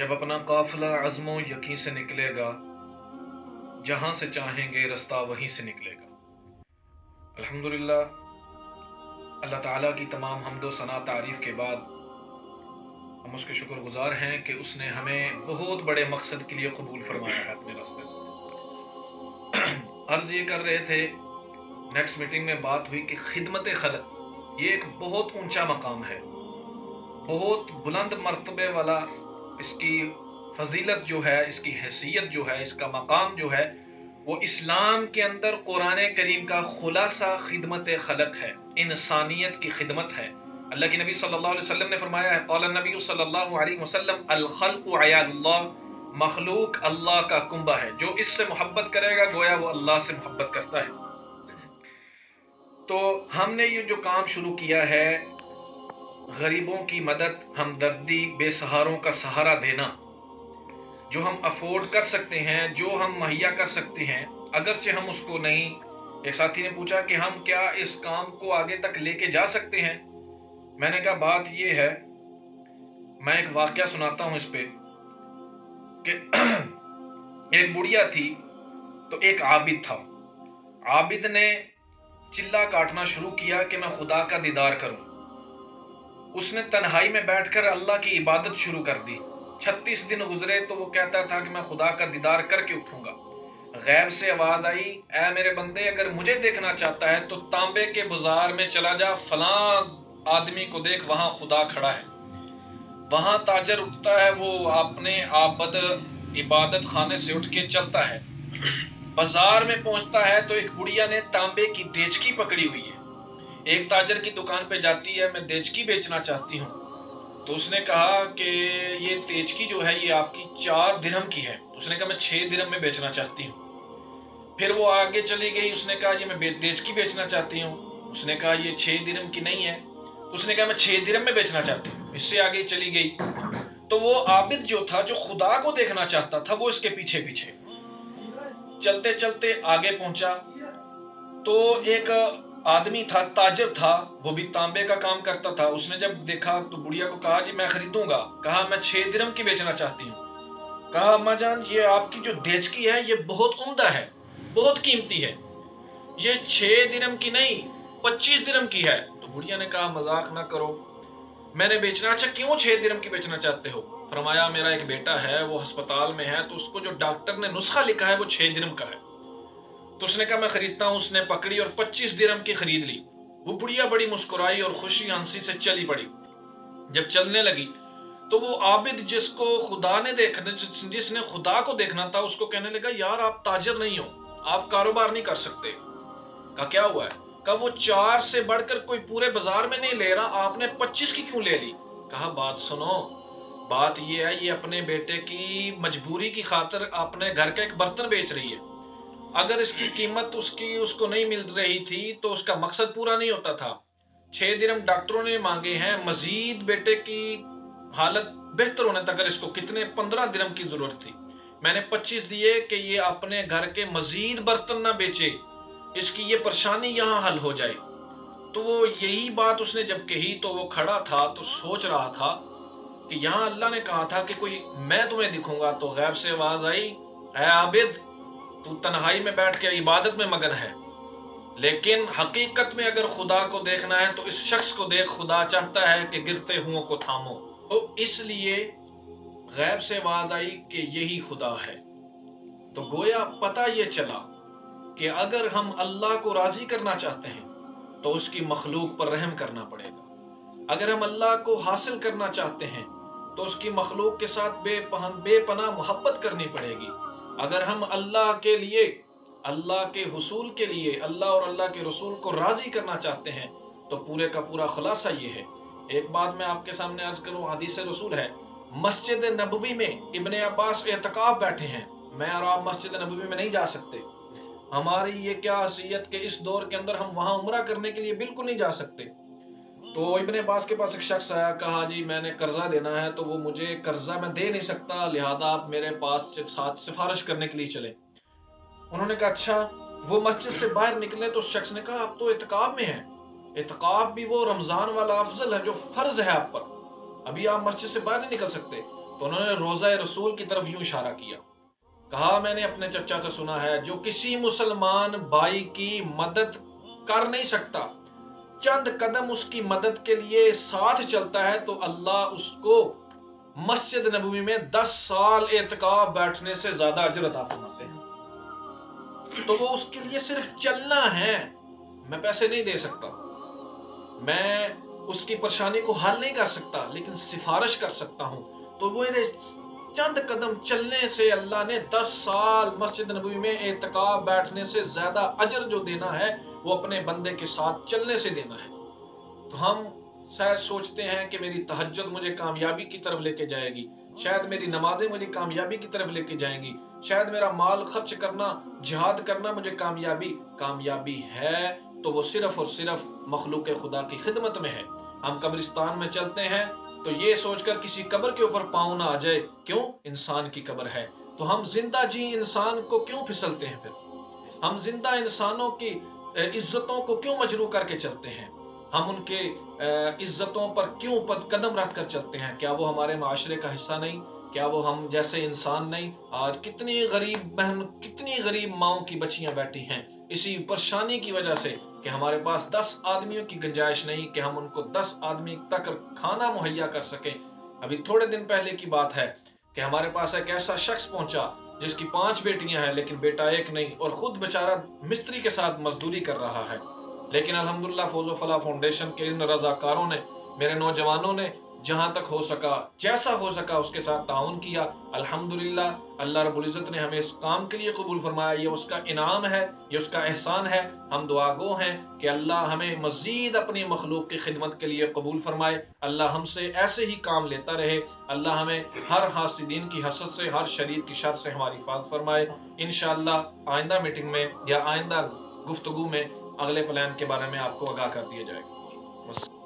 جب اپنا قافلہ عزم و یقین سے نکلے گا، جہاں سے چاہیں گے رستہ وہیں سے نکلے گا۔ الحمدللہ، اللہ تعالیٰ کی تمام حمد و ثنا تعریف کے بعد ہم اس کے شکر گزار ہیں کہ اس نے ہمیں بہت بڑے مقصد کے لیے قبول فرمایا ہے اپنے راستے میں۔ عرض یہ کر رہے تھے، نیکسٹ میٹنگ میں بات ہوئی کہ خدمت خلق یہ ایک بہت اونچا مقام ہے، بہت بلند مرتبے والا۔ اس کی فضیلت جو ہے، اس کی حیثیت جو ہے، اس کا مقام جو ہے، وہ اسلام کے اندر قرآن کریم کا خلاصہ خدمت خلق ہے، انسانیت کی خدمت ہے۔ اللہ کے نبی صلی اللہ علیہ وسلم نے فرمایا ہے، قال النبی صلی اللہ علیہ وسلم الخلق عیال اللہ، مخلوق اللہ کا کنبہ ہے، جو اس سے محبت کرے گا گویا وہ اللہ سے محبت کرتا ہے۔ تو ہم نے یہ جو کام شروع کیا ہے، غریبوں کی مدد، ہمدردی، بے سہاروں کا سہارا دینا، جو ہم افورڈ کر سکتے ہیں، جو ہم مہیا کر سکتے ہیں، اگرچہ ہم اس کو نہیں۔ ایک ساتھی نے پوچھا کہ ہم کیا اس کام کو آگے تک لے کے جا سکتے ہیں؟ میں نے کہا بات یہ ہے، میں ایک واقعہ سناتا ہوں اس پہ، کہ ایک بڑھیا تھی تو ایک عابد تھا۔ عابد نے چلا کاٹنا شروع کیا کہ میں خدا کا دیدار کروں۔ اس نے تنہائی میں بیٹھ کر اللہ کی عبادت شروع کر دی۔ 36 دن گزرے تو وہ کہتا تھا کہ میں خدا کا دیدار کر کے اٹھوں گا۔ غیب سے آواز آئی، اے میرے بندے، اگر مجھے دیکھنا چاہتا ہے تو تانبے کے بازار میں چلا جا، فلاں آدمی کو دیکھ، وہاں خدا کھڑا ہے۔ وہاں تاجر اٹھتا ہے، وہ اپنے عبادت خانے سے اٹھ کے چلتا ہے، بازار میں پہنچتا ہے تو ایک بڑھیا نے تانبے کی دیچکی پکڑی ہوئی ہے۔ ایک تاجر کی دکان پہ جاتی ہے، میں دیچکی بیچنا چاہتی ہوں۔ تو اس نے کہا کہ یہ دیچکی جو ہے یہ آپ کی 4 درہم کی ہے۔ اس نے کہا میں 6 درہم میں بیچنا چاہتی ہوں۔ پھر وہ آگے چلی گئی، اس نے کہا یہ میں دیچکی بیچنا چاہتی ہوں۔ اس نے کہا یہ 6 درہم کی نہیں ہے۔ اس نے کہا میں 6 درہم میں بیچنا چاہتی ہوں۔ اس سے آگے چلی گئی تو وہ عابد جو تھا، جو خدا کو دیکھنا چاہتا تھا، وہ اس کے پیچھے پیچھے چلتے چلتے آگے پہنچا تو ایک آدمی تھا، تاجر تھا، وہ بھی تانبے کا کام کرتا تھا۔ اس نے جب دیکھا تو بڑھیا کو کہا جی میں خریدوں گا۔ کہا میں 6 درہم کی بیچنا چاہتی ہوں۔ کہا اماں جان، یہ آپ کی جو دیچکی ہے یہ بہت عمدہ ہے، بہت قیمتی ہے، یہ 6 درہم کی نہیں 25 درہم کی ہے۔ تو بڑھیا نے کہا مذاق نہ کرو، میں نے بیچنا۔ اچھا کیوں 6 درہم کی بیچنا چاہتے ہو؟ فرمایا میرا ایک بیٹا ہے، وہ ہسپتال میں ہے، تو اس کو جو ڈاکٹر نے نسخہ لکھا ہے وہ 6 درہم کا ہے۔ تو اس نے کہا میں خریدتا ہوں۔ اس نے پکڑی اور 25 درہم کی خرید لی۔ وہ بڑھیا بڑی مسکرائی اور خوشی ہنسی سے چلی پڑی۔ جب چلنے لگی تو وہ عابد جس کو خدا نے دیکھنا، جس نے خدا کو دیکھنا تھا، اس کو کہنے لگا یار آپ تاجر نہیں ہو، آپ کاروبار نہیں کر سکتے۔ کہا کیا ہوا ہے؟ کہا وہ 4 سے بڑھ کر کوئی پورے بازار میں نہیں لے رہا، آپ نے 25 کی کیوں لے لی؟ کہا بات سنو، بات یہ ہے، یہ اپنے بیٹے کی مجبوری کی خاطر اپنے گھر کا ایک برتن بیچ رہی ہے۔ اگر اس کی قیمت اس کو نہیں مل رہی تھی تو اس کا مقصد پورا نہیں ہوتا تھا۔ 6 درہم ڈاکٹروں نے مانگے ہیں، مزید بیٹے کی حالت بہتر ہونے تک اس کو کتنے 15 درہم کی ضرورت تھی، میں نے 25 دیے کہ یہ اپنے گھر کے مزید برتن نہ بیچے، اس کی یہ پریشانی یہاں حل ہو جائے۔ تو وہ یہی بات اس نے جب کہی تو وہ کھڑا تھا تو سوچ رہا تھا کہ یہاں اللہ نے کہا تھا کہ کوئی میں تمہیں دکھوں گا، تو غیب سے آواز آئی، اے عابد تو تنہائی میں بیٹھ کے عبادت میں مگن ہے، لیکن حقیقت میں اگر خدا کو دیکھنا ہے تو اس شخص کو دیکھ، خدا چاہتا ہے کہ گرتے ہوں کو تھامو۔ تو اس لیے غیب سے آواز آئی کہ یہی خدا ہے۔ تو گویا پتہ یہ چلا کہ اگر ہم اللہ کو راضی کرنا چاہتے ہیں تو اس کی مخلوق پر رحم کرنا پڑے گا۔ اگر ہم اللہ کو حاصل کرنا چاہتے ہیں تو اس کی مخلوق کے ساتھ بے پناہ محبت کرنی پڑے گی۔ اگر ہم اللہ کے لیے، اللہ کے حصول کے لیے، اللہ اور اللہ کے رسول کو راضی کرنا چاہتے ہیں تو پورے کا پورا خلاصہ یہ ہے۔ ایک بات میں آپ کے سامنے عرض کروں، حدیث رسول ہے، مسجد نبوی میں ابن عباس اعتکاف بیٹھے ہیں، میں اور آپ مسجد نبوی میں نہیں جا سکتے۔ ہماری یہ کیا حیثیت کہ اس دور کے اندر ہم وہاں عمرہ کرنے کے لیے بالکل نہیں جا سکتے۔ تو ابن عباس کے پاس ایک شخص آیا، کہا جی میں نے قرضہ دینا ہے تو وہ مجھے قرضہ میں دے نہیں سکتا، لہذا آپ میرے پاس ساتھ سفارش کرنے کے لیے چلے۔ انہوں نے کہا اچھا۔ وہ مسجد سے باہر نکلے تو اس شخص نے کہا آپ تو اعتکاف میں ہیں، اعتکاف بھی وہ رمضان والا افضل ہے جو فرض ہے آپ پر، ابھی آپ مسجد سے باہر نہیں نکل سکتے۔ تو انہوں نے روزہ رسول کی طرف یوں اشارہ کیا، کہا میں نے اپنے چچا سے سنا ہے جو کسی مسلمان بھائی کی مدد کر نہیں سکتا، چند قدم اس کی مدد کے لیے ساتھ چلتا ہے تو اللہ اس کو مسجد نبوی میں 10 سال اعتکاف بیٹھنے سے زیادہ اجر عطا فرماتے ہیں۔ تو وہ اس کے لیے صرف چلنا ہے، میں پیسے نہیں دے سکتا، میں اس کی پریشانی کو حل نہیں کر سکتا، لیکن سفارش کر سکتا ہوں۔ تو وہ چند قدم چلنے سے اللہ نے 10 سال مسجد نبوی میں اعتکاف بیٹھنے سے زیادہ اجر جو دینا ہے وہ اپنے بندے کے ساتھ چلنے سے دینا ہے۔ تو ہم شاید سوچتے ہیں کہ میری تہجد مجھے کامیابی کی طرف لے کے جائے گی، شاید میری نمازیں مجھے کامیابی کی طرف لے کے جائیں گی، شاید میرا مال خرچ کرنا، جہاد کرنا مجھے کامیابی ہے تو وہ صرف اور صرف مخلوق خدا کی خدمت میں ہے۔ ہم قبرستان میں چلتے ہیں تو یہ سوچ کر کسی قبر کے اوپر پاؤں نہ آ جائے، کیوں؟ انسان کی قبر ہے، تو ہم زندہ جی انسان کو کیوں پھسلتے ہیں؟ پھر ہم زندہ انسانوں کی عزتوں کو کیوں مجروح کر کے چلتے ہیں؟ ہم ان کے عزتوں پر کیوں قدم رکھ کر چلتے ہیں؟ کیا وہ ہمارے معاشرے کا حصہ نہیں؟ کیا وہ ہم جیسے انسان نہیں؟ آج کتنی غریب بہن، کتنی غریب ماؤں کی بچیاں بیٹھی ہیں اسی پریشانی کی وجہ سے کہ ہمارے پاس 10 آدمیوں کی گنجائش نہیں کہ ہم ان کو 10 آدمی تک کھانا مہیا کر سکیں۔ ابھی تھوڑے دن پہلے کی بات ہے کہ ہمارے پاس ایک ایسا شخص پہنچا جس کی 5 بیٹیاں ہیں لیکن بیٹا ایک نہیں، اور خود بیچارہ مستری کے ساتھ مزدوری کر رہا ہے، لیکن الحمدللہ فوز و فلاح فاؤنڈیشن کے ان رضاکاروں نے، میرے نوجوانوں نے جہاں تک ہو سکا، جیسا ہو سکا اس کے ساتھ تعاون کیا۔ الحمدللہ اللہ رب العزت نے ہمیں اس کام کے لیے قبول فرمایا، یہ اس کا انعام ہے، یہ اس کا احسان ہے۔ ہم دعا گو ہیں کہ اللہ ہمیں مزید اپنی مخلوق کی خدمت کے لیے قبول فرمائے، اللہ ہم سے ایسے ہی کام لیتا رہے، اللہ ہمیں ہر حاسدین کی حسد سے، ہر شریر کی شر سے ہماری حفاظت فرمائے۔ انشاءاللہ آئندہ میٹنگ میں یا آئندہ گفتگو میں اگلے پلان کے بارے میں آپ کو آگاہ کر دیا جائے گا۔